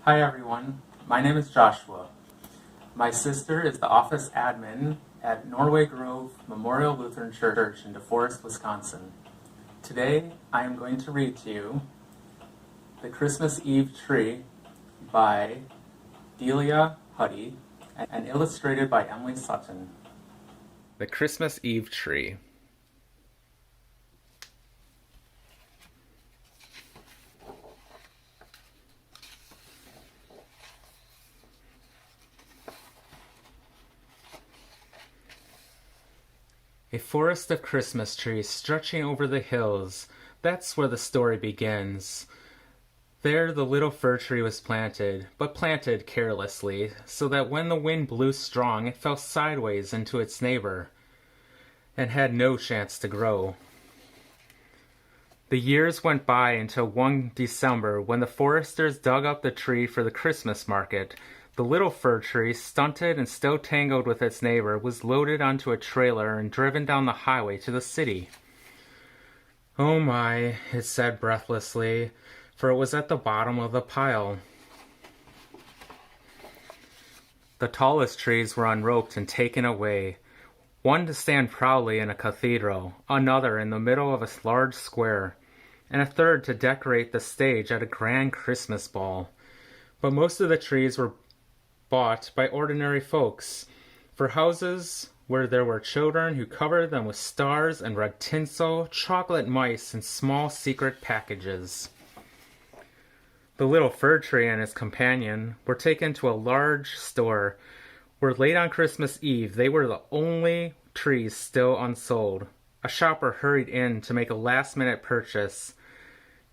Hi everyone, my name is Joshua. My sister is the office admin at Norway Grove Memorial Lutheran Church in DeForest, Wisconsin. Today I am going to read to you The Christmas Eve Tree by Delia Huddy and illustrated by Emily Sutton. The Christmas Eve Tree. A forest of Christmas trees stretching over the hills. That's where the story begins. There the little fir tree was planted, but planted carelessly, so that when the wind blew strong it fell sideways into its neighbor, and had no chance to grow. The years went by until one December, when the foresters dug up the tree for the Christmas market. The little fir tree, stunted and still tangled with its neighbor, was loaded onto a trailer and driven down the highway to the city. "Oh my," it said breathlessly, for it was at the bottom of the pile. The tallest trees were unroped and taken away, one to stand proudly in a cathedral, another in the middle of a large square, and a third to decorate the stage at a grand Christmas ball. But most of the trees were bought by ordinary folks, for houses where there were children who covered them with stars and red tinsel, chocolate mice, and small secret packages. The little fir tree and his companion were taken to a large store, where late on Christmas Eve they were the only trees still unsold. A shopper hurried in to make a last-minute purchase.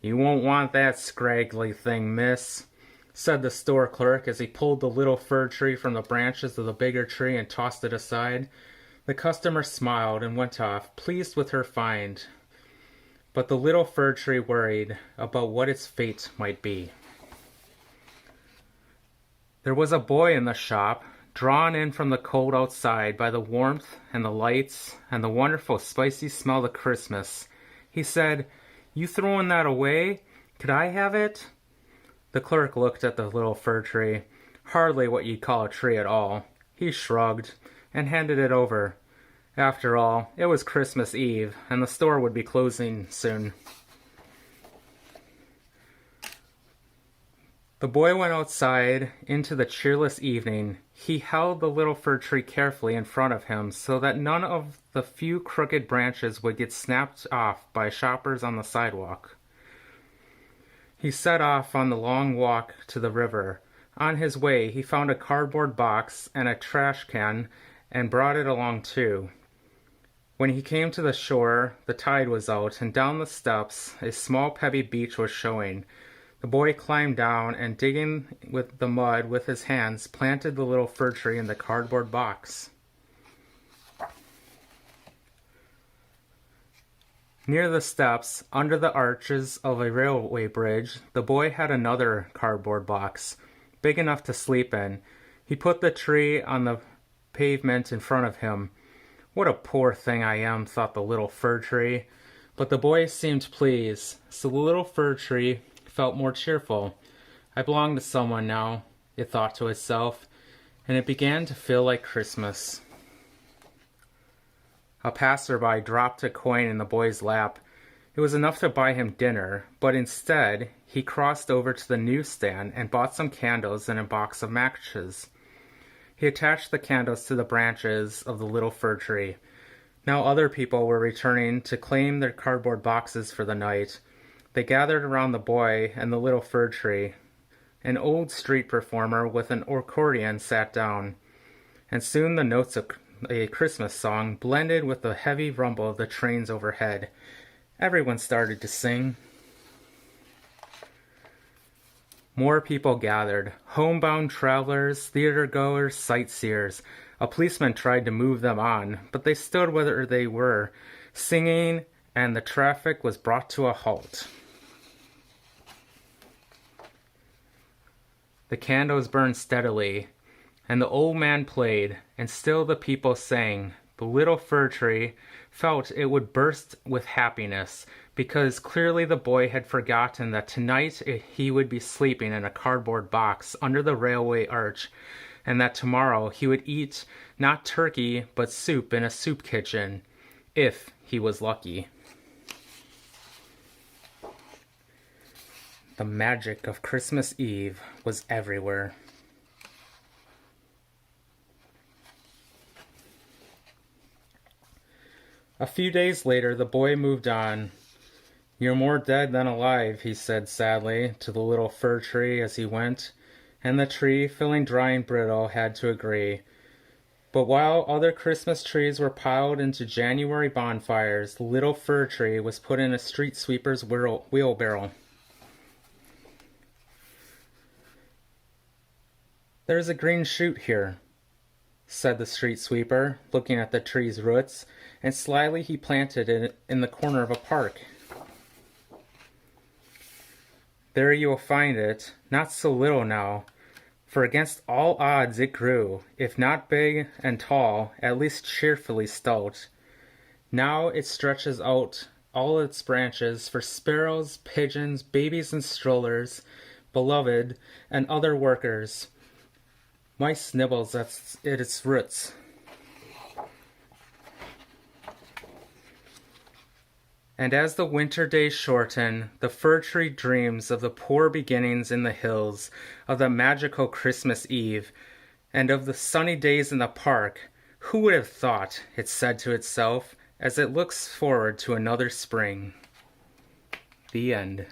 "You won't want that scraggly thing, miss," said the store clerk as he pulled the little fir tree from the branches of the bigger tree and tossed it aside. The customer smiled and went off, pleased with her find. But the little fir tree worried about what its fate might be. There was a boy in the shop, drawn in from the cold outside by the warmth and the lights and the wonderful spicy smell of Christmas. He said, "You throwing that away? Could I have it?" The clerk looked at the little fir tree, hardly what you'd call a tree at all. He shrugged and handed it over. After all, it was Christmas Eve, and the store would be closing soon. The boy went outside into the cheerless evening. He held the little fir tree carefully in front of him so that none of the few crooked branches would get snapped off by shoppers on the sidewalk. He set off on the long walk to the river. On his way, he found a cardboard box and a trash can and brought it along too. When he came to the shore, the tide was out, and down the steps a small pebbly beach was showing. The boy climbed down and, digging with the mud with his hands, planted the little fir tree in the cardboard box. Near the steps, under the arches of a railway bridge, the boy had another cardboard box, big enough to sleep in. He put the tree on the pavement in front of him. "What a poor thing I am," thought the little fir tree. But the boy seemed pleased, so the little fir tree felt more cheerful. "I belong to someone now," it thought to itself, and it began to feel like Christmas. A passerby dropped a coin in the boy's lap. It was enough to buy him dinner, but instead he crossed over to the newsstand and bought some candles and a box of matches. He attached the candles to the branches of the little fir tree. Now other people were returning to claim their cardboard boxes for the night. They gathered around the boy and the little fir tree. An old street performer with an accordion sat down, and soon the notes of a Christmas song blended with the heavy rumble of the trains overhead. Everyone started to sing. More people gathered, homebound travelers, theater-goers, sightseers. A policeman tried to move them on, but they stood where they were, singing, and the traffic was brought to a halt. The candles burned steadily, and the old man played, and still the people sang. The little fir tree felt it would burst with happiness, because clearly the boy had forgotten that tonight he would be sleeping in a cardboard box under the railway arch, and that tomorrow he would eat not turkey but soup in a soup kitchen, if he was lucky. The magic of Christmas Eve was everywhere. A few days later, the boy moved on. "You're more dead than alive," he said sadly to the little fir tree as he went, and the tree, feeling dry and brittle, had to agree. But while other Christmas trees were piled into January bonfires, the little fir tree was put in a street sweeper's wheelbarrow. "There's a green shoot here," said the street sweeper, looking at the tree's roots, and slyly he planted it in the corner of a park. "There you will find it, not so little now, for against all odds it grew, if not big and tall, at least cheerfully stout. Now it stretches out all its branches for sparrows, pigeons, babies and strollers, beloved, and other workers. Mice nibbles at its roots. And as the winter days shorten, the fir tree dreams of the poor beginnings in the hills, of the magical Christmas Eve, and of the sunny days in the park. Who would have thought, it said to itself, as it looks forward to another spring." The end.